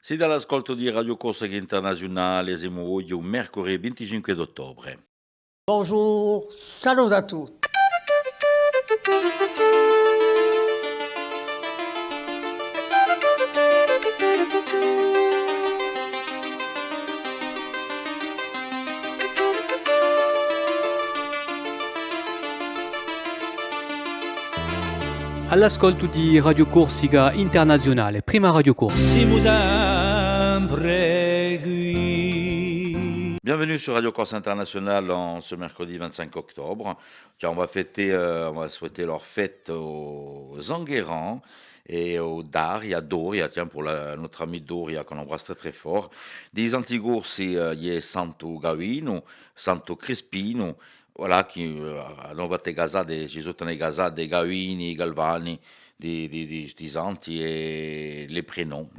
Sei dall'ascolto di Radio Corsica Internazionale, siamo oggi un mercoledì 25 d'ottobre. Bonjour, salut à tous. All'ascolto di Radio Corsica Internazionale, prima Radio Corsica. Siamo sempre qui. Bienvenue sur Radio Corse Internationale en ce mercredi 25 octobre. Tiens, on va souhaiter leur fête aux Enguerrand et aux Daria, Doria, tiens, pour notre ami Doria qu'on embrasse très très fort. Des Antigours, il y a Santo Gavino, Santo Crispino, voilà, qui hanno fatto casate, ci sono i casate dei Gavini, Galvani, di Santi et les prénoms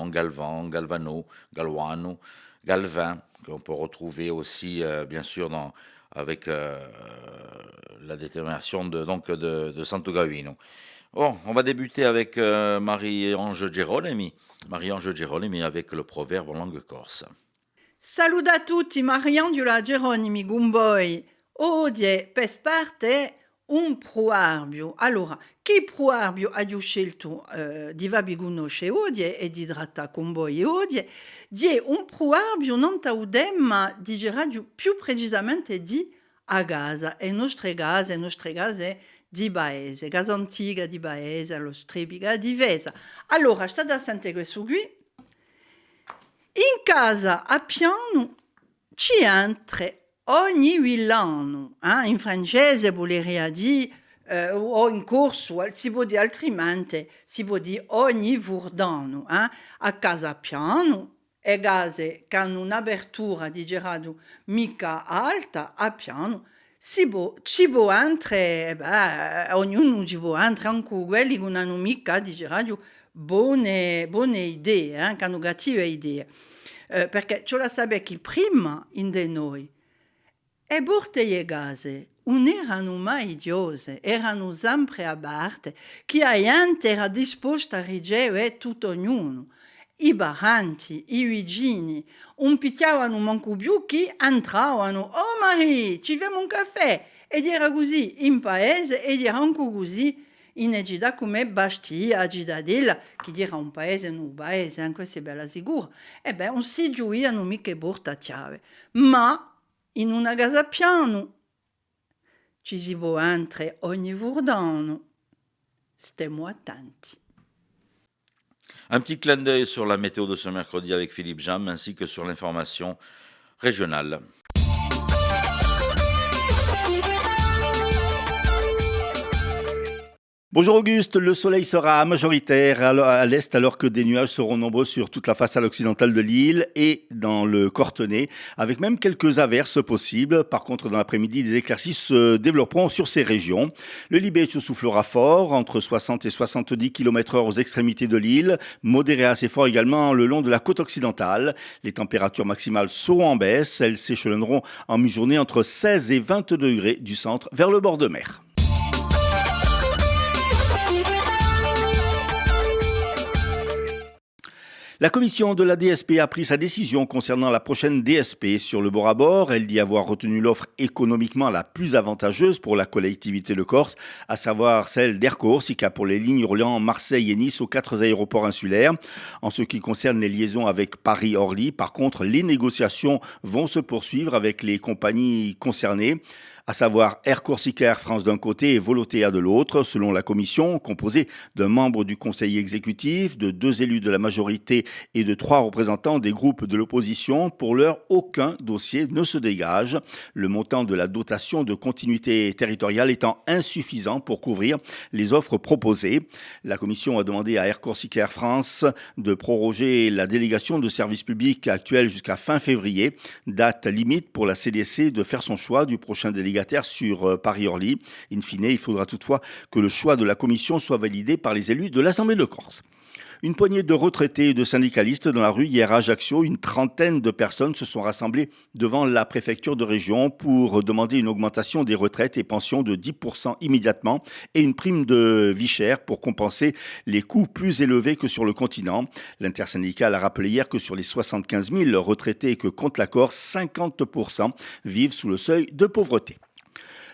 Galvan, Galvano, Galvano, Galvin, qu'on peut retrouver aussi, bien sûr, avec la détermination de Santo Gavino. Bon, on va débuter avec Marie-Ange Gerolemi. Marie-Ange Gerolemi avec le proverbe en langue corse. Salut a tutti, Mariangela Geronimi Gumboi. Odie, per parte un proverbio. Allora, che proverbio ha scelto di vabi conosce odie e di tratta con voi odie? Di un proverbio non taudem di radio più precisamente di a Gaza, e nostre case di Baese, casa antica di Baese, allo strebiga di Vesa. Allora, state a sentire questo qui. In casa a piano ci entra ogni villano, in francese voleria dire, o in corso, si può dire altrimenti, si può dire ogni vurdano, a casa piano, e case che hanno un'apertura di gerato mica alta, a piano, ci può entrare, ognuno ci può entrare, anche quelli che non hanno mica di gerato buone idee, che hanno cattive idee. Perché ce la sapete che prima in de noi, e borte case non erano mai idiose, erano sempre aperte, che la gente era disposta a ricevere tutto ognuno. I baranti, i vicini, non picchiavano manco più che entravano. Oh Marie, ci famo un caffè! Ed era così in paese ed era anche così in città come Bastia, Cittadella, che era un paese, non paese, anche se bella sicura. E beh, non si gioiano mica porta chiave. Ma in una casa piano ci si può entrare ogni vurdano. Stiamo attenti. Un petit clin d'œil sur la météo de ce mercredi avec Philippe Jam ainsi que sur l'information régionale. Bonjour Auguste, le soleil sera majoritaire à l'est alors que des nuages seront nombreux sur toute la façade occidentale de l'île et dans le Cortenay, avec même quelques averses possibles. Par contre, dans l'après-midi, des éclaircies se développeront sur ces régions. Le Libécho soufflera fort, entre 60 et 70 km/h aux extrémités de l'île, modéré assez fort également le long de la côte occidentale. Les températures maximales seront en baisse, elles s'échelonneront en mi-journée entre 16 et 20 degrés du centre vers le bord de mer. La commission de la DSP a pris sa décision concernant la prochaine DSP sur le bord à bord. Elle dit avoir retenu l'offre économiquement la plus avantageuse pour la collectivité de Corse, à savoir celle d'Air Corsica pour les lignes reliant Marseille et Nice aux 4 aéroports insulaires. En ce qui concerne les liaisons avec Paris-Orly, par contre, les négociations vont se poursuivre avec les compagnies concernées, à savoir Air Corsica Air France d'un côté et Volotea de l'autre, selon la commission, composée d'un membre du conseil exécutif, de 2 élus de la majorité et de 3 représentants des groupes de l'opposition. Pour l'heure, aucun dossier ne se dégage. Le montant de la dotation de continuité territoriale étant insuffisant pour couvrir les offres proposées. La commission a demandé à Air Corsica Air France de proroger la délégation de service public actuelle jusqu'à fin février, date limite pour la CDC de faire son choix du prochain délégataire sur Paris-Orly. In fine, il faudra toutefois que le choix de la commission soit validé par les élus de l'Assemblée de Corse. Une poignée de retraités et de syndicalistes dans la rue hier à Ajaccio. Une trentaine de personnes se sont rassemblées devant la préfecture de région pour demander une augmentation des retraites et pensions de 10% immédiatement et une prime de vie chère pour compenser les coûts plus élevés que sur le continent. L'intersyndicale a rappelé hier que sur les 75 000 retraités que compte l'accord, 50% vivent sous le seuil de pauvreté.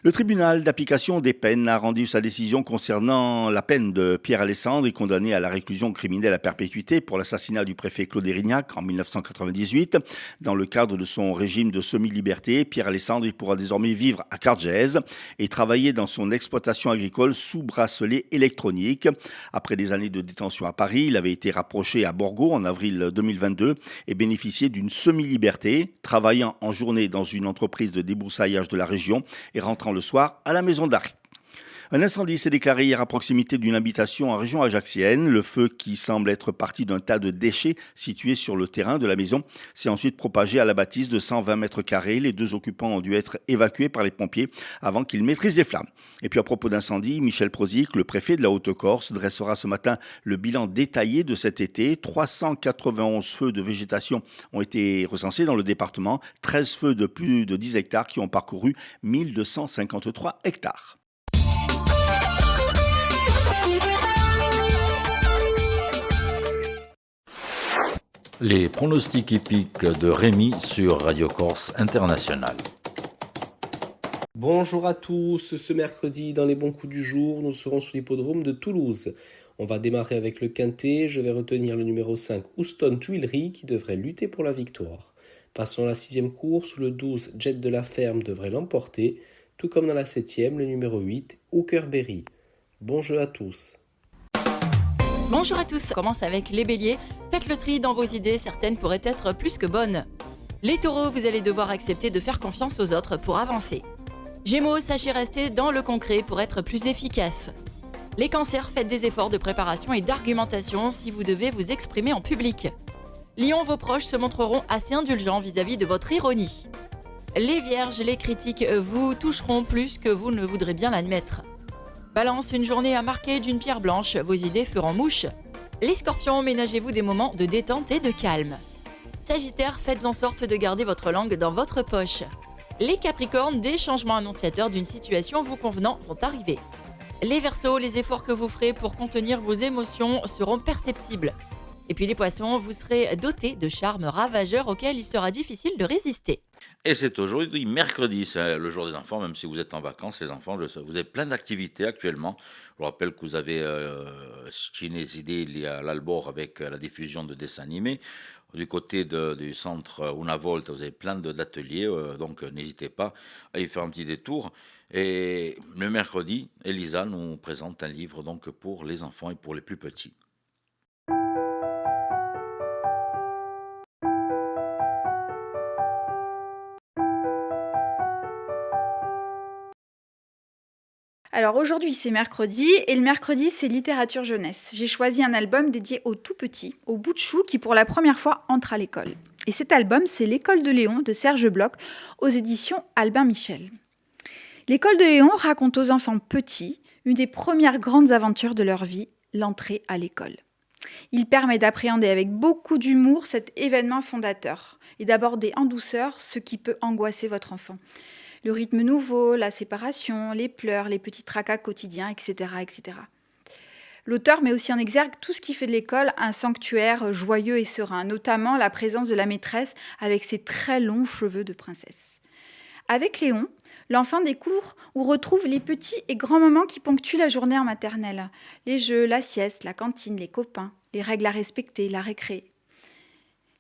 Le tribunal d'application des peines a rendu sa décision concernant la peine de Pierre Alessandri, condamné à la réclusion criminelle à perpétuité pour l'assassinat du préfet Claude Érignac en 1998. Dans le cadre de son régime de semi-liberté, Pierre Alessandri pourra désormais vivre à Cargèse et travailler dans son exploitation agricole sous bracelet électronique. Après des années de détention à Paris, il avait été rapproché à Borgo en avril 2022 et bénéficié d'une semi-liberté, travaillant en journée dans une entreprise de débroussaillage de la région et rentrant le soir à la maison d'arrêt. Un incendie s'est déclaré hier à proximité d'une habitation en région ajaxienne. Le feu, qui semble être parti d'un tas de déchets situés sur le terrain de la maison, s'est ensuite propagé à la bâtisse de 120 mètres carrés. Les 2 occupants ont dû être évacués par les pompiers avant qu'ils maîtrisent les flammes. Et puis à propos d'incendie, Michel Prozic, le préfet de la Haute-Corse, dressera ce matin le bilan détaillé de cet été. 391 feux de végétation ont été recensés dans le département, 13 feux de plus de 10 hectares qui ont parcouru 1253 hectares. Les pronostics hippiques de Rémi sur Radio Corse International. Bonjour à tous, ce mercredi dans les bons coups du jour, nous serons sur l'hippodrome de Toulouse. On va démarrer avec le quintet, je vais retenir le numéro 5, Houston Tuileries, qui devrait lutter pour la victoire. Passons à la 6e course, où le 12, Jet de la Ferme, devrait l'emporter, tout comme dans la 7e, le numéro 8, Hookerberry. Bon jeu à tous. Bonjour à tous, on commence avec les béliers. Faites le tri dans vos idées, certaines pourraient être plus que bonnes. Les taureaux, vous allez devoir accepter de faire confiance aux autres pour avancer. Gémeaux, sachez rester dans le concret pour être plus efficace. Les cancers, faites des efforts de préparation et d'argumentation si vous devez vous exprimer en public. Lions, vos proches se montreront assez indulgents vis-à-vis de votre ironie. Les vierges, les critiques vous toucheront plus que vous ne voudrez bien l'admettre. Balance, une journée à marquer d'une pierre blanche, vos idées feront mouche. Les scorpions, ménagez-vous des moments de détente et de calme. Sagittaire, faites en sorte de garder votre langue dans votre poche. Les capricornes, des changements annonciateurs d'une situation vous convenant vont arriver. Les verseaux, les efforts que vous ferez pour contenir vos émotions seront perceptibles. Et puis les poissons, vous serez dotés de charmes ravageurs auxquels il sera difficile de résister. Et c'est aujourd'hui mercredi, c'est le jour des enfants, même si vous êtes en vacances, les enfants, vous avez plein d'activités actuellement. Je vous rappelle que vous avez Cinesidé, il y a l'Albor avec la diffusion de dessins animés. Du côté du centre Una Volta, vous avez plein d'ateliers, donc n'hésitez pas à y faire un petit détour. Et le mercredi, Elisa nous présente un livre donc pour les enfants et pour les plus petits. Alors aujourd'hui c'est mercredi et le mercredi c'est littérature jeunesse. J'ai choisi un album dédié aux tout petits, aux bouts de chou qui pour la première fois entrent à l'école. Et cet album c'est L'école de Léon de Serge Bloch aux éditions Albin Michel. L'école de Léon raconte aux enfants petits une des premières grandes aventures de leur vie, l'entrée à l'école. Il permet d'appréhender avec beaucoup d'humour cet événement fondateur et d'aborder en douceur ce qui peut angoisser votre enfant. Le rythme nouveau, la séparation, les pleurs, les petits tracas quotidiens, etc., etc. L'auteur met aussi en exergue tout ce qui fait de l'école un sanctuaire joyeux et serein, notamment la présence de la maîtresse avec ses très longs cheveux de princesse. Avec Léon, l'enfant découvre ou retrouve les petits et grands moments qui ponctuent la journée en maternelle. Les jeux, la sieste, la cantine, les copains, les règles à respecter, la récré.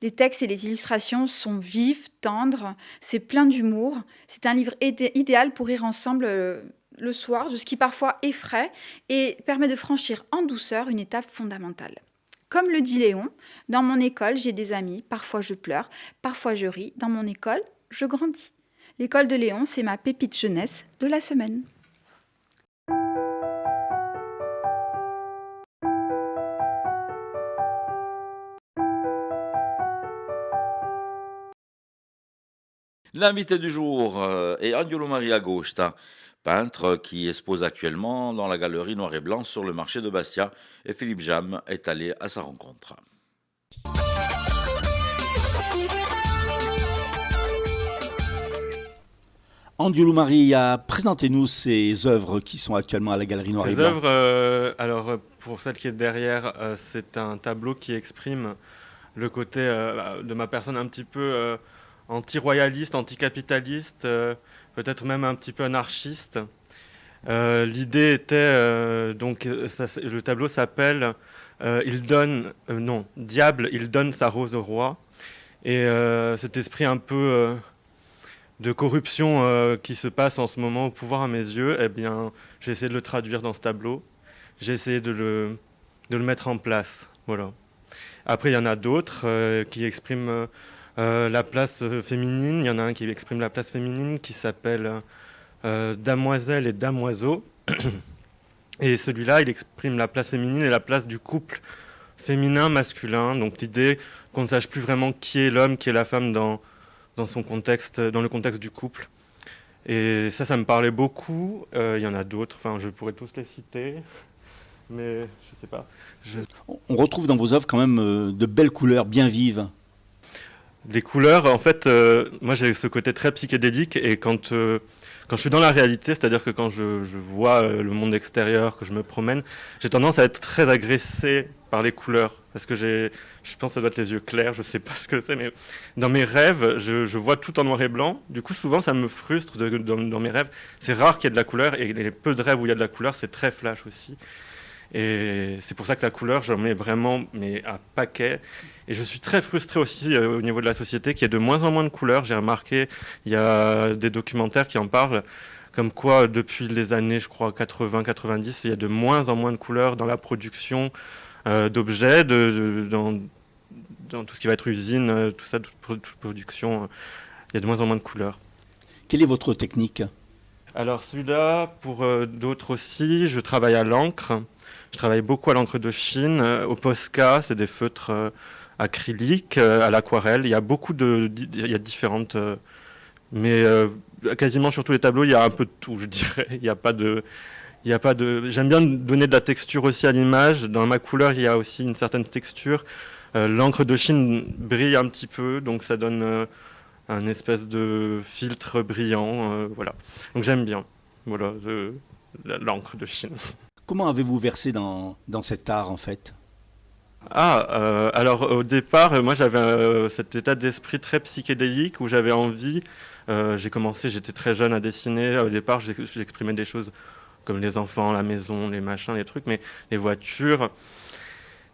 Les textes et les illustrations sont vifs, tendres, c'est plein d'humour. C'est un livre idéal pour rire ensemble le soir de ce qui parfois effraie et permet de franchir en douceur une étape fondamentale. Comme le dit Léon, dans mon école, j'ai des amis, parfois je pleure, parfois je ris. Dans mon école, je grandis. L'école de Léon, c'est ma pépite jeunesse de la semaine. L'invité du jour est Angelo Maria Agosta peintre qui expose actuellement dans la galerie Noir et Blanc sur le marché de Bastia. Et Philippe Jam est allé à sa rencontre. Andiolo Maria, présentez-nous ces œuvres qui sont actuellement à la galerie Noir et Ces Blanc. œuvres, pour celle qui est derrière, c'est un tableau qui exprime le côté de ma personne un petit peu anti-royaliste, anticapitaliste, peut-être même un petit peu anarchiste. L'idée était, le tableau s'appelle Diable, il donne sa rose au roi. Et cet esprit un peu de corruption qui se passe en ce moment au pouvoir à mes yeux, eh bien, j'ai essayé de le traduire dans ce tableau. J'ai essayé de le mettre en place. Voilà. Après, il y en a d'autres qui expriment la place féminine. Il y en a un qui exprime la place féminine qui s'appelle Damoiselle et Damoiseau. Et celui-là, il exprime la place féminine et la place du couple féminin-masculin. Donc l'idée qu'on ne sache plus vraiment qui est l'homme, qui est la femme dans son contexte, dans le contexte du couple. Et ça me parlait beaucoup. Il y en a d'autres, je pourrais tous les citer, mais je sais pas. On retrouve dans vos œuvres quand même de belles couleurs bien vives. Les couleurs, en fait, moi j'ai ce côté très psychédélique, et quand je suis dans la réalité, c'est-à-dire que quand je vois le monde extérieur, que je me promène, j'ai tendance à être très agressé par les couleurs, parce que je pense que ça doit être les yeux clairs, je sais pas ce que c'est, mais dans mes rêves, je vois tout en noir et blanc. Du coup, souvent, ça me frustre dans mes rêves. C'est rare qu'il y ait de la couleur, et les peu de rêves où il y a de la couleur, c'est très flash aussi. Et c'est pour ça que la couleur, j'en mets vraiment à paquet. Et je suis très frustré aussi au niveau de la société, qu'il y ait de moins en moins de couleurs. J'ai remarqué, il y a des documentaires qui en parlent, comme quoi depuis les années, je crois, 80-90, il y a de moins en moins de couleurs dans la production d'objets, dans tout ce qui va être usine, tout ça, toute production, il y a de moins en moins de couleurs. Quelle est votre technique ? Alors celui-là, pour d'autres aussi, je travaille à l'encre. Je travaille beaucoup à l'encre de Chine, au Posca, c'est des feutres acryliques, à l'aquarelle. Il y a il y a différentes, mais quasiment sur tous les tableaux, il y a un peu de tout, je dirais. Il y a pas de. J'aime bien donner de la texture aussi à l'image. Dans ma couleur, il y a aussi une certaine texture. L'encre de Chine brille un petit peu, donc ça donne un espèce de filtre brillant. Voilà. Donc j'aime bien. Voilà, l'encre de Chine. Comment avez-vous versé dans cet art en fait ? Alors au départ, moi j'avais cet état d'esprit très psychédélique où j'avais envie. J'étais très jeune à dessiner. Au départ, j'exprimais des choses comme les enfants, la maison, les machins, les trucs, mais les voitures.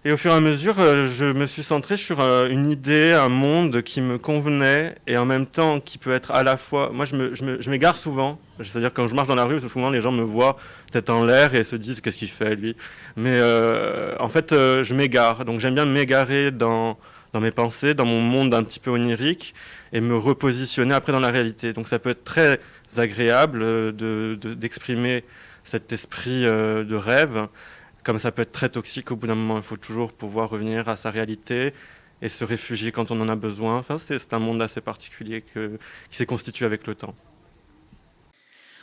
Et au fur et à mesure, je me suis centré sur une idée, un monde qui me convenait et en même temps qui peut être à la fois... Moi, je m'égare souvent. C'est-à-dire quand je marche dans la rue, souvent les gens me voient tête en l'air et se disent « qu'est-ce qu'il fait, lui ?» Mais en fait, je m'égare. Donc j'aime bien m'égarer dans mes pensées, dans mon monde un petit peu onirique et me repositionner après dans la réalité. Donc ça peut être très agréable d'exprimer cet esprit de rêve. Comme ça peut être très toxique, au bout d'un moment, il faut toujours pouvoir revenir à sa réalité et se réfugier quand on en a besoin. Enfin, c'est un monde assez particulier qui s'est constitué avec le temps.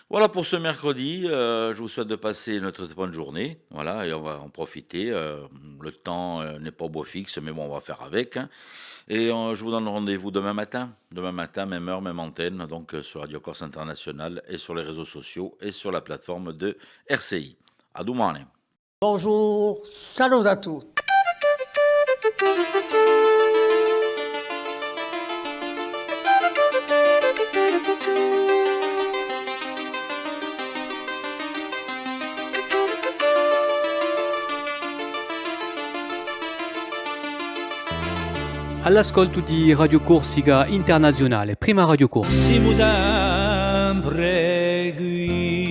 Voilà pour ce mercredi. Je vous souhaite de passer une très bonne journée. Voilà, et on va en profiter. Le temps n'est pas au beau fixe, mais bon, on va faire avec. Et je vous donne rendez-vous demain matin. Demain matin, même heure, même antenne, donc sur Radio Corse International et sur les réseaux sociaux et sur la plateforme de RCI. À domani. Bonjour, salut à tous. All'ascolto di Radio Corsica Internazionale, prima Radio Corsa. Siamo sempre qui.